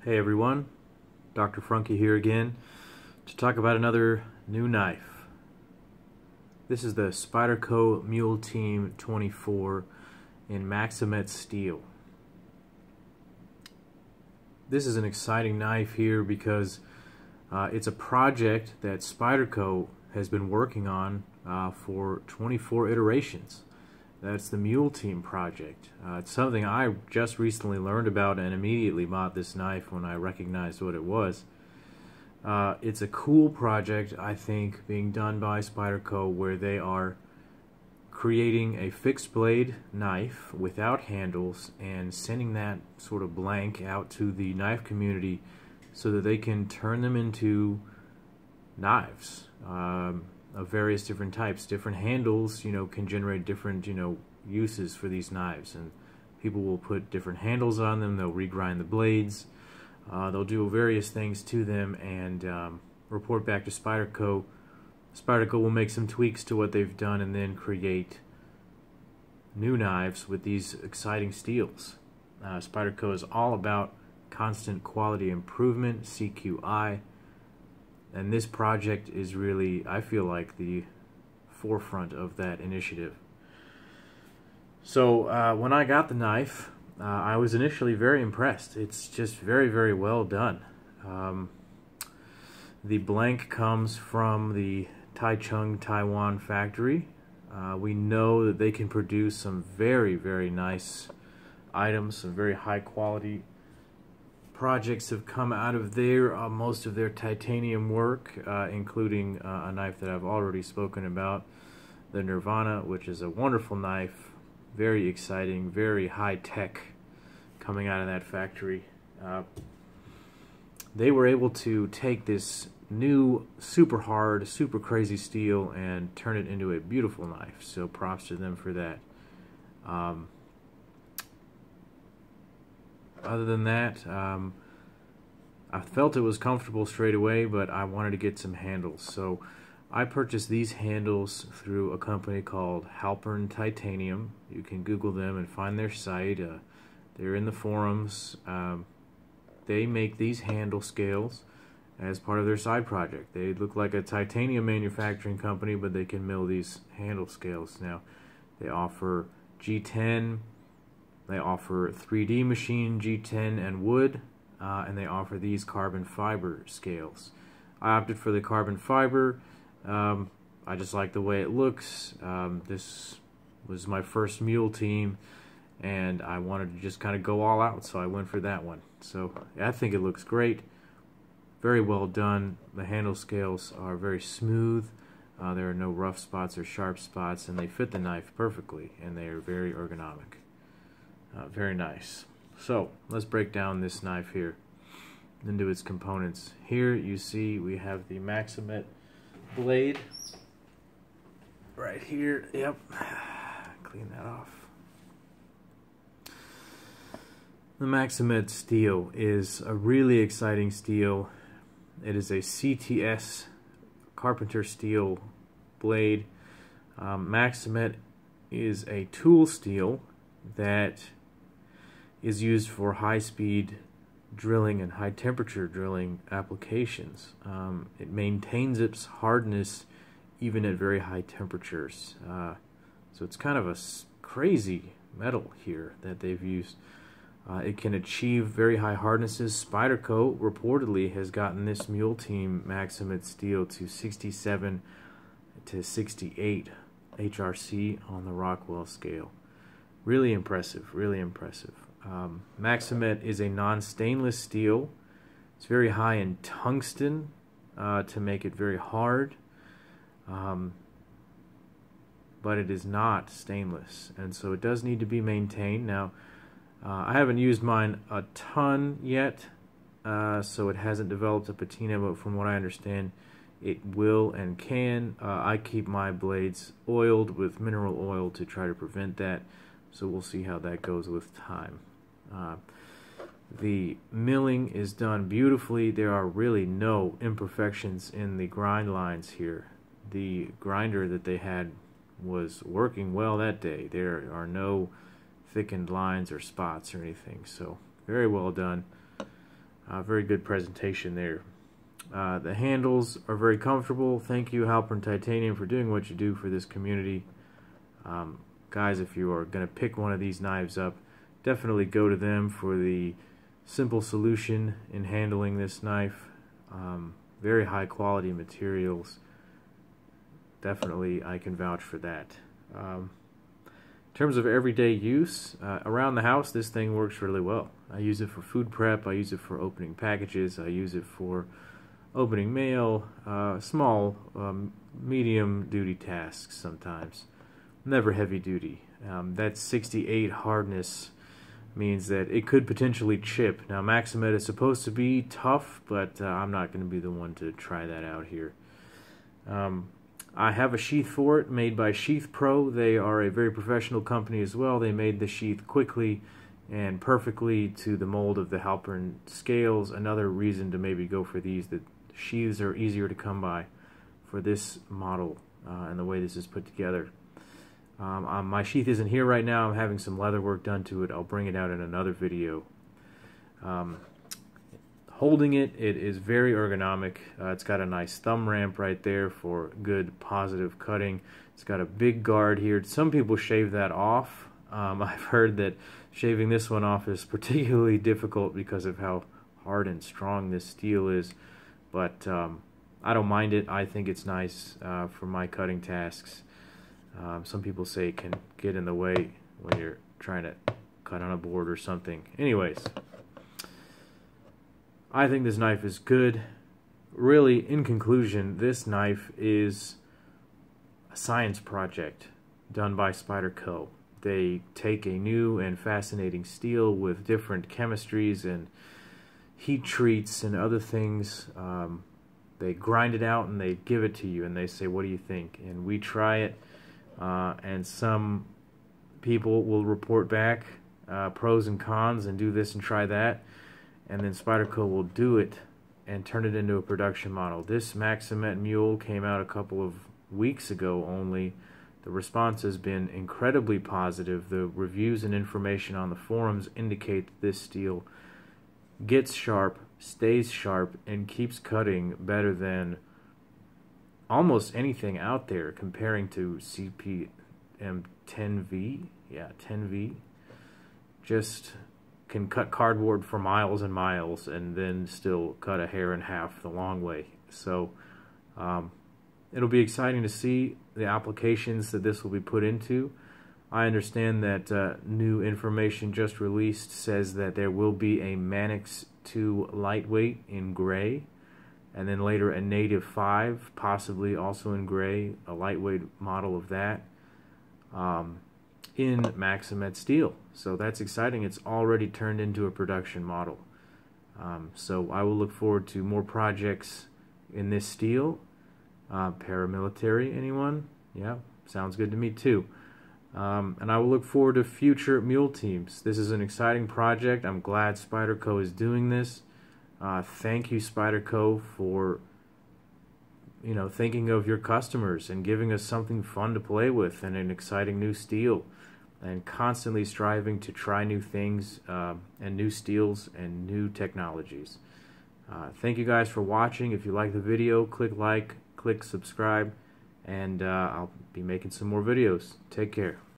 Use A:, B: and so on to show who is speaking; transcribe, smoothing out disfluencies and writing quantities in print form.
A: Hey everyone, Dr. Frunkey here again to talk about another new knife. This is the Spyderco Mule Team 24 in Maxamet steel. This is an exciting knife here because it's a project that Spyderco has been working on for 24 iterations. That's the Mule Team project. It's something I just recently learned about and immediately bought this knife when I recognized what it was. It's a cool project, I think, being done by Spyderco, where they are creating a fixed blade knife without handles and sending that sort of blank out to the knife community so that they can turn them into knives of various different types. Different handles, can generate different, uses for these knives, and people will put different handles on them. They'll regrind the blades. They'll do various things to them and report back to Spyderco. Spyderco will make some tweaks to what they've done and then create new knives with these exciting steels. Spyderco is all about constant quality improvement, CQI, and this project is really, I feel like, the forefront of that initiative. So when I got the knife, I was initially very impressed. It's just very, very well done. The blank comes from the Taichung, Taiwan factory. We know that they can produce some very, very nice items, some very high quality projects have come out of there. Most of their titanium work, including a knife that I've already spoken about, the Nirvana, which is a wonderful knife, very exciting, very high tech, coming out of that factory. They were able to take this new super hard, super crazy steel and turn it into a beautiful knife, so props to them for that. Other than that, I felt it was comfortable straight away, but I wanted to get some handles, so I purchased these handles through a company called Halpern Titanium. You can Google them and find their site. They're in the forums. They make these handle scales as part of their side project. They look like a titanium manufacturing company, but they can mill these handle scales. Now, they offer G10, they offer 3D machine G10 and wood, and they offer these carbon fiber scales. I opted for the carbon fiber. I just like the way it looks. This was my first Mule Team, and I wanted to just kind of go all out, so I went for that one. So I think it looks great. Very well done. The handle scales are very smooth. There are no rough spots or sharp spots, and they fit the knife perfectly, and they are very ergonomic. Very nice. So let's break down this knife here into its components. Here you see we have the Maxamet blade right here. Yep. Clean that off. The Maxamet steel is a really exciting steel. It is a CTS carpenter steel blade. Maxamet is a tool steel that is used for high-speed drilling and high-temperature drilling applications. It maintains its hardness even at very high temperatures. So it's kind of a crazy metal here that they've used. It can achieve very high hardnesses. Spyderco reportedly has gotten this Mule Team Maxamet steel to 67 to 68 HRC on the Rockwell scale. Really impressive, really impressive. Maxamet is a non-stainless steel. It's very high in tungsten to make it very hard, but it is not stainless, and so it does need to be maintained. Now, I haven't used mine a ton yet, so it hasn't developed a patina, but from what I understand, it will and can. I keep my blades oiled with mineral oil to try to prevent that, so we'll see how that goes with time. The milling is done beautifully. There are really no imperfections in the grind lines here. The grinder that they had was working well that day. There are no thickened lines or spots or anything, so very well done. Very good presentation there. The handles are very comfortable. Thank you, Halpern Titanium, for doing what you do for this community. Guys, if you are going to pick one of these knives up, definitely go to them for the simple solution in handling this knife. Very high quality materials. Definitely, I can vouch for that. In terms of everyday use, around the house, this thing works really well. I use it for food prep, I use it for opening packages, I use it for opening mail, small, medium duty tasks sometimes. Never heavy duty. That 68 hardness means that it could potentially chip. Now, Maxamet is supposed to be tough, but I'm not going to be the one to try that out here. I have a sheath for it made by Sheath Pro. They are a very professional company as well. They made the sheath quickly and perfectly to the mold of the Halpern scales. Another reason to maybe go for these. The sheaths are easier to come by for this model and the way this is put together. My sheath isn't here right now. I'm having some leather work done to it. I'll bring it out in another video. Holding it, it is very ergonomic. It's got a nice thumb ramp right there for good positive cutting. It's got a big guard here. Some people shave that off. I've heard that shaving this one off is particularly difficult because of how hard and strong this steel is. But I don't mind it. I think it's nice for my cutting tasks. Some people say it can get in the way when you're trying to cut on a board or something. Anyways, I think this knife is good. Really, in conclusion, this knife is a science project done by Spyderco. They take a new and fascinating steel with different chemistries and heat treats and other things. They grind it out and they give it to you and they say, what do you think? And we try it. And some people will report back pros and cons and do this and try that, and then Spyderco will do it and turn it into a production model. This Maxamet Mule came out a couple of weeks ago only. The response has been incredibly positive. The reviews and information on the forums indicate that this steel gets sharp, stays sharp, and keeps cutting better than almost anything out there, comparing to CPM 10V. Yeah, 10V. Just can cut cardboard for miles and miles and then still cut a hair in half the long way. So it'll be exciting to see the applications that this will be put into. I understand that new information just released says that there will be a Manix 2 lightweight in gray, and then later a Native 5, possibly also in gray, a lightweight model of that, in Maxamet steel. So that's exciting. It's already turned into a production model. So I will look forward to more projects in this steel. Paramilitary, anyone? Yeah, sounds good to me too. And I will look forward to future mule teams. This is an exciting project. I'm glad Spyderco is doing this. Thank you, Spyderco, for thinking of your customers and giving us something fun to play with and an exciting new steel, and constantly striving to try new things and new steels and new technologies. Thank you guys for watching. If you like the video, click like, click subscribe, and I'll be making some more videos. Take care.